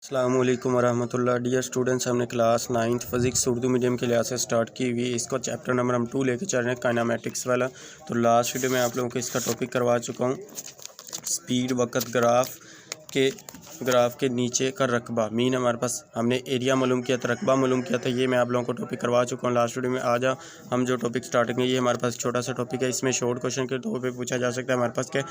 अस्सलामुअलैकुम वरहमतुल्लाह। Dear students, हमने class 9th physics Urdu medium के लिहाज से स्टार्ट की हुई। इसको चैप्टर नंबर हम 2 लेके चल रहे हैं, काइनेमेटिक्स वाला। तो लास्ट वीडियो में आप लोगों को इसका टॉपिक करवा चुका हूँ, स्पीड वक़्त ग्राफ के नीचे का रकबा मीन। हमारे पास हमने एरिया मालूम किया था, रकबा मालूम किया था, ये मैं आप लोगों को टॉपिक करवा चुका हूँ लास्ट वीडियो में। आज हम जो टॉपिक स्टार्ट करेंगे ये हमारे पास छोटा सा टॉपिक है। इसमें शॉर्ट क्वेश्चन के तौर पे पूछा जा सकता है हमारे पास क्या,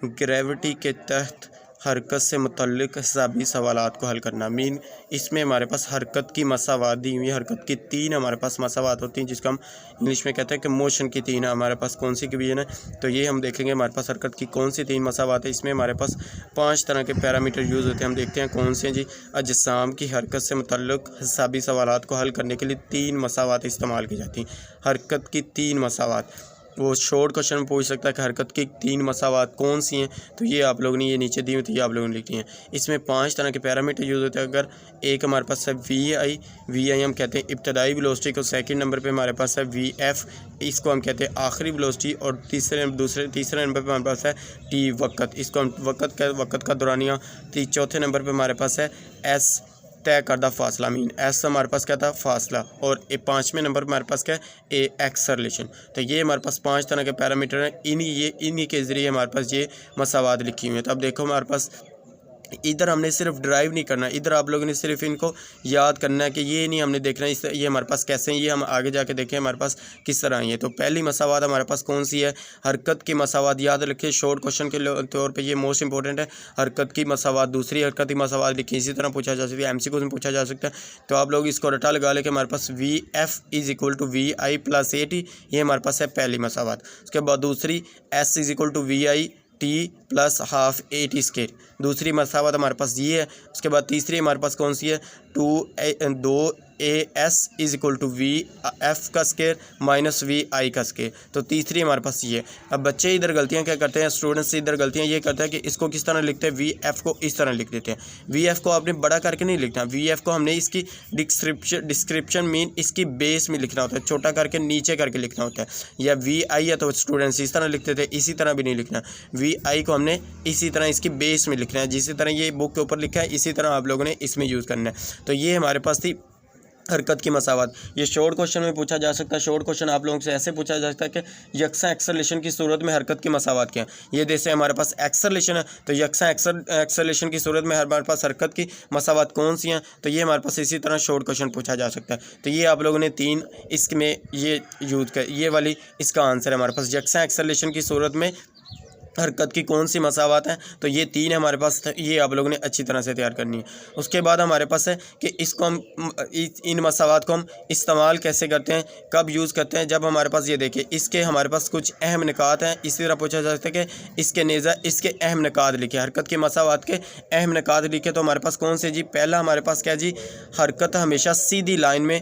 ग्रेविटी के तहत हरकत से मुतल्लिक हिसाबी सवालात को हल करना। मीन इसमें हमारे पास हरकत की मसावात दी हुई, हरकत की 3 हमारे पास मसावात होती हैं, जिसको हम इंग्लिश में कहते हैं कि मोशन की 3 हमारे पास कौन सी की भी है ना। तो ये हम देखेंगे हमारे पास हरकत की कौन सी 3 मसावात है। इसमें हमारे पास 5 तरह के पैरामीटर यूज़ होते हैं, हम देखते हैं कौन से हैं जी। अजसाम की हरकत से मुतल्लिक हिसाबी सवालात को हल करने के लिए 3 मसावात इस्तेमाल की जाती हैं। हरकत की 3 मसावात, वो शॉर्ट क्वेश्चन में पूछ सकता है कि हरकत की 3 मसावात कौन सी हैं। तो ये आप लोगों ने ये नीचे दी हुई थी, आप लोगों ने लिखी हैं। इसमें 5 तरह के पैरामीटर यूज़ होते हैं। अगर एक हमारे पास है वी आई हम कहते हैं इब्तदाई वेलोसिटी को। सेकंड नंबर पे हमारे पास है वी एफ, इसको हम कहते हैं आखिरी वेलोसिटी। और तीसरे नंबर पे हमारे पास है टी वक़्त, इसको हम वक़्त का दौरानिया। चौथे नंबर पर हमारे पास है एस, तय करदा फासला। मीन एस हमारे पास क्या था, फासला। और 5वें नंबर पर हमारे पास क्या है, ए एक्सेलरेशन। तो ये हमारे पास 5 तरह के पैरामीटर हैं। इन्हीं के ज़रिए हमारे पास ये मसावात लिखी हुई हैं। तो अब देखो हमारे पास इधर हमने सिर्फ ड्राइव नहीं करना, इधर आप लोगों ने सिर्फ इनको याद करना है कि ये नहीं हमने देखना ये हमारे पास कैसे हैं, ये हम आगे जाके देखें हमारे पास किस तरह आई है। तो पहली मसावात हमारे पास कौन सी है, हरकत की मसावात। याद रखिए शॉर्ट क्वेश्चन के तौर पे ये मोस्ट इंपॉर्टेंट है, हरकत की मसावात। दूसरी हरकत की मसावात लिखी, इसी तरह पूछा जा सकता है, MCQ में पूछा जा सकता है। तो आप लोग इसको रटा लगा ले कि हमारे पास V F is equal to V I plus A T, ये हमारे पास है पहली मसावात। उसके बाद दूसरी S is equal to V I T plus half A T square, दूसरी मसावत हमारे पास ये है। उसके बाद तीसरी हमारे पास कौन सी है, 2 A S is equal to V F का स्केयर माइनस वी आई का स्केयर। तो तीसरी हमारे पास ये है। अब बच्चे इधर गलतियां क्या करते हैं, स्टूडेंट्स इधर गलतियां ये करते हैं कि इसको किस तरह लिखते हैं, वी एफ को इस तरह लिख देते हैं। वी एफ को आपने बड़ा करके नहीं लिखना, वी एफ को हमने इसकी डिस्क्रिप्शन मीन इसकी बेस में लिखना होता है, छोटा करके नीचे करके लिखना होता है। या वी आई है तो स्टूडेंट्स इस तरह लिखते थे, इसी तरह भी नहीं लिखना। वी आई को हमने इसी तरह इसकी बेस में लिखना है, जिस तरह ये बुक के ऊपर लिखा है इसी तरह आप लोगों ने इसमें यूज़ करना है। तो ये हमारे पास थी हरकत की मसावत। ये शॉर्ट क्वेश्चन में पूछा जा सकता है। शॉर्ट क्वेश्चन आप लोगों से ऐसे पूछा जा सकता है कि यकसा एक्सेलरेशन की सूरत में हरकत की मसावत क्या है। ये जैसे हमारे पास एक्सेलरेशन है तो यकसा एक्सेलरेशन की सूरत में हमारे पास हरकत की मसावत कौन सी हैं। तो ये हमारे पास इसी तरह शॉर्ट क्वेश्चन पूछा जा सकता है। तो ये आप लोगों ने 3 इसमें ये यूज़ कर, ये वाली इसका आंसर है हमारे पास। यकसा एक्सेलरेशन की सूरत में हरकत की कौन सी मसावत है, तो ये 3 हमारे पास, ये आप लोगों ने अच्छी तरह से तैयार करनी है। उसके बाद हमारे पास है कि इसको हम इन मसावत को हम इस्तेमाल कैसे करते हैं, कब यूज़ करते हैं। जब हमारे पास ये देखिए इसके हमारे पास कुछ अहम निकात हैं, इसी तरह पूछा जा सकता है कि इसके नेज़ा इसके अहम निकात लिखे, हरकत की मसावत के अहम निकात लिखे। तो हमारे पास कौन से जी, पहला हमारे पास क्या जी, हरकत हमेशा सीधी लाइन में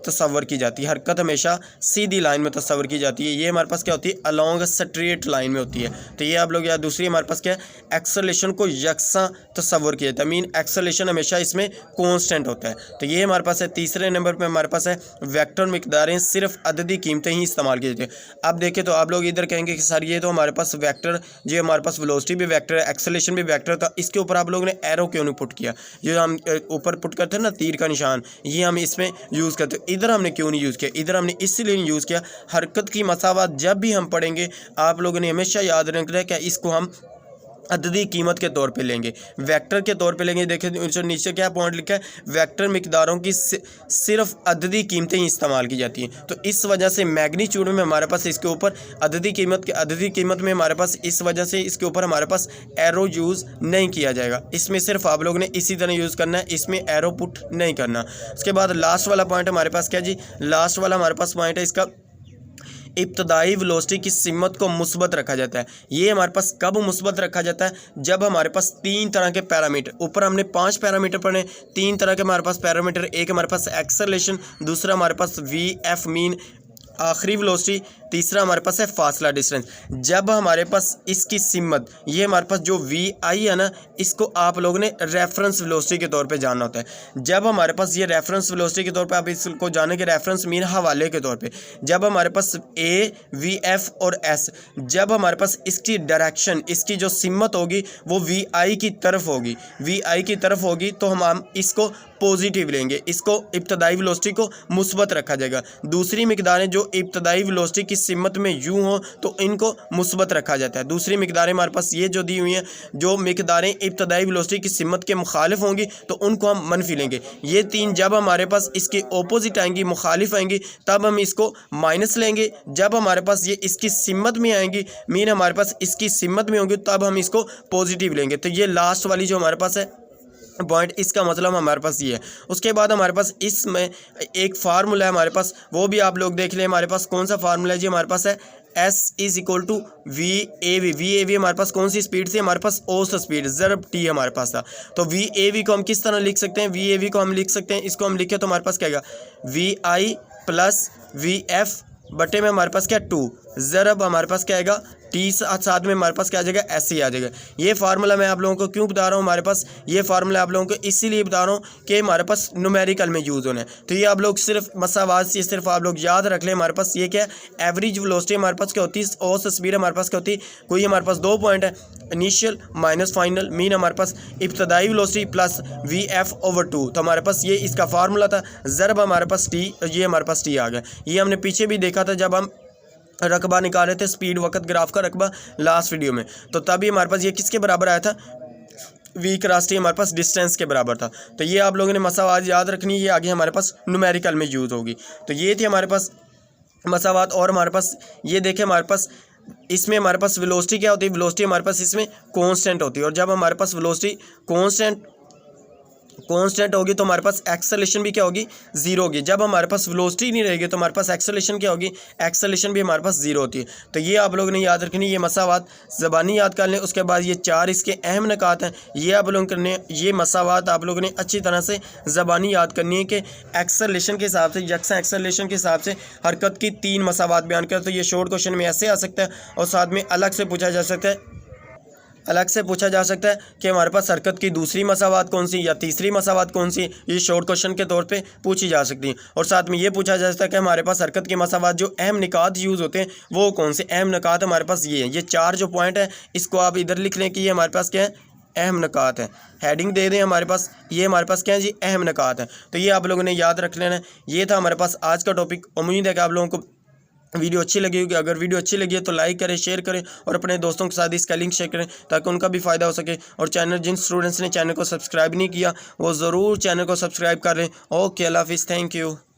तस्वर की जाती है। हरकत हमेशा सीधी लाइन में तस्वर की जाती है। ये हमारे पास क्या होती है, अलॉन्ग स्ट्रेट लाइन में होती है। तो ये आप लोग याद। दूसरी हमारे पास क्या है, एक्सेलरेशन को यकसा तस्वर किया जाता है, मीन एक्सेलरेशन हमेशा इसमें कांस्टेंट होता है। तो ये हमारे पास है। तीसरे नंबर पे हमारे पास है वेक्टर मिकदारें सिर्फ अददी कीमतें ही इस्तेमाल की जाती है। अब देखें तो आप लोग इधर कहेंगे कि सर ये तो हमारे पास वेक्टर, जो हमारे पास वेलोसिटी भी वेक्टर है, एक्सेलरेशन भी वेक्टर था, इसके ऊपर आप लोगों ने एरो क्यों नहीं पुट किया। जो हम ऊपर पुट करते हैं ना तीर का निशान, ये हम इसमें यूज़ करते, इधर हमने क्यों नहीं यूज़ किया। इधर हमने इसलिए नहीं यूज़ किया, हरकत की मसावत जब भी हम पढ़ेंगे आप लोगों ने हमेशा याद रखना है कि इसको हम अददी कीमत के तौर पे लेंगे, वेक्टर के तौर पे लेंगे। देखिए जो नीचे क्या पॉइंट लिखा है, वेक्टर मिकदारों की सिर्फ अददी कीमतें ही इस्तेमाल की जाती हैं। तो इस वजह से मैग्नीट्यूड में हमारे पास इसके ऊपर अददी कीमत में हमारे पास इस वजह से इसके ऊपर हमारे पास एरो यूज़ नहीं किया जाएगा। इसमें सिर्फ आप लोगों ने इसी तरह यूज़ करना है, इसमें एरो पुट नहीं करना। उसके बाद लास्ट वाला पॉइंट हमारे पास क्या जी, लास्ट वाला हमारे पास पॉइंट है इसका, इब्तदाई वेलोसिटी की सिमत को मुस्बत रखा जाता है। ये हमारे पास कब मुस्बत रखा जाता है, जब हमारे पास 3 तरह के पैरामीटर, ऊपर हमने 5 पैरामीटर पढ़े, 3 तरह के हमारे पास पैरामीटर। एक हमारे पास एक्सेलरेशन, दूसरा हमारे पास वी एफ मीन आखिरी वेलोसिटी, तीसरा हमारे पास है फासला डिस्टेंस। जब हमारे पास इसकी सिमत, ये हमारे पास जो वी आई है ना, इसको आप लोगों ने रेफरेंस वेलोसिटी के तौर पे जानना होता है। जब हमारे पास ये रेफरेंस वेलोसिटी के तौर पे आप इसको जाने के रेफरेंस मीन हवाले के तौर पे, जब हमारे पास ए वी एफ और एस, जब हमारे पास इसकी डायरेक्शन, इसकी जो सिमत होगी वो वी आई की तरफ होगी, वी आई की तरफ होगी, तो हम इसको पॉजिटिव लेंगे, इसको इब्तदाई वेलोसिटी को मुस्बत रखा जाएगा। दूसरी मिकदारें जो इब्तदाई वेलोसिटी की सिमत में यूं हो तो इनको मुस्बत रखा जाता है। दूसरी मिकदारें हमारे पास ये जो दी हुई हैं, जो मिकदारें इब्तदाई वेलोसिटी की सिमत के मुखालिफ होंगी तो उनको हम मनफी लेंगे। ये तीन जब हमारे पास इसके ओपोजिट आएंगी, मुखालिफ आएंगी, तब हम इसको माइनस लेंगे। जब हमारे पास ये इसकी सिमत में आएंगी, मीन हमारे पास इसकी सिमत में होंगी, तब हम इसको पॉजिटिव लेंगे। तो ये लास्ट वाली जो हमारे पास है पॉइंट, इसका मतलब हमारे पास ये है। उसके बाद हमारे पास इसमें एक फार्मूला है हमारे पास, वो भी आप लोग देख लें। हमारे पास कौन सा फार्मूला है जी? हमारे पास है S is equal to V A V हमारे पास कौन सी स्पीड थी? हमारे पास औसत स्पीड ज़रब टी हमारे पास था। तो वी को हम किस तरह लिख सकते हैं? वी को हम लिख सकते हैं, इसको हम लिखे तो हमारे पास क्या आएगा? V I plus V F बटे में हमारे पास क्या 2 ज़रब हमारे पास क्या आएगा? टी साथ में हमारे पास क्या आ जाएगा? ऐसे ही आ जाएगा। ये फार्मूला मैं आप लोगों को क्यों बता रहा हूँ? हमारे पास ये फार्मूला आप लोगों को इसीलिए बता रहा हूँ कि हमारे पास न्यूमेरिकल में यूज़ होना है। तो ये आप लोग सिर्फ मसावात से सिर्फ आप लोग याद रख लें। हमारे पास ये क्या है? एवरेज वेलोसिटी हमारे पास क्या होती है? औसत स्पीड हमारे पास क्या होती है? कोई हमारे पास 2 पॉइंट है, इनिशियल माइनस फाइनल, मीन हमारे पास इब्तदाई velocity plus V F over 2। तो हमारे पास ये इसका फार्मूला था। ज़रब हमारे पास टी, ये हमारे पास टी आ गया। ये हमने पीछे भी देखा था जब हम रकबा निकाल रहे थे, स्पीड वक्त ग्राफ का रकबा लास्ट वीडियो में। तो तभी हमारे पास ये किसके बराबर आया था? वी क्रॉस टी हमारे पास डिस्टेंस के बराबर था। तो ये आप लोगों ने मसावात याद रखनी है, ये आगे हमारे पास न्यूमेरिकल में यूज़ होगी। तो ये थी हमारे पास मसावात। और हमारे पास ये देखें, हमारे पास इसमें हमारे पास वेलोसिटी क्या होती है? वेलोसिटी हमारे पास इसमें कांस्टेंट होती है। और जब हमारे पास वेलोसिटी कांस्टेंट होगी तो हमारे पास एक्सेलरेशन भी क्या होगी? 0 होगी। जब हमारे पास वेलोसिटी नहीं रहेगी तो हमारे पास एक्सेलरेशन क्या होगी? एक्सेलरेशन भी हमारे पास 0 होती है। तो ये आप लोगों ने याद रखनी, ये मसावात ज़बानी याद कर लें। उसके बाद ये 4 इसके अहम निकात हैं, ये आप लोगों करने। ये मसावात आप लोगों ने अच्छी तरह से ज़बानी याद करनी है कि एक्सेलरेशन के हिसाब से, यकसा एक्सेलरेशन के हिसाब से हरकत की 3 मसावात बयान कर। तो ये शॉर्ट क्वेश्चन में ऐसे आ सकता है और साथ में अलग से पूछा जा सकता है कि हमारे पास हरकत की दूसरी मसावात कौन सी या तीसरी मसावात कौन सी। ये शॉर्ट क्वेश्चन के तौर पे पूछी जा सकती है। और साथ में ये पूछा जा सकता है कि हमारे पास हरकत की मसावात जो अहम निकात यूज़ होते हैं वो कौन से अहम निकात हमारे पास ये हैं। ये 4 जो पॉइंट है इसको आप इधर लिख लें कि ये हमारे पास क्या है? अहम निकात है। हेडिंग दे दें हमारे पास, ये हमारे पास क्या है जी? अहम निकात है। तो ये आप लोगों ने याद रख लेना है। ये था हमारे पास आज का टॉपिक। उम्मीद है कि आप लोगों को वीडियो अच्छी लगी होगी। अगर वीडियो अच्छी लगी है तो लाइक करें, शेयर करें और अपने दोस्तों के साथ इसका लिंक शेयर करें ताकि उनका भी फ़ायदा हो सके। और जिन स्टूडेंट्स ने चैनल को सब्सक्राइब नहीं किया वो ज़रूर चैनल को सब्सक्राइब कर लें। ओके, अल्लाह हाफिज़, थैंक यू।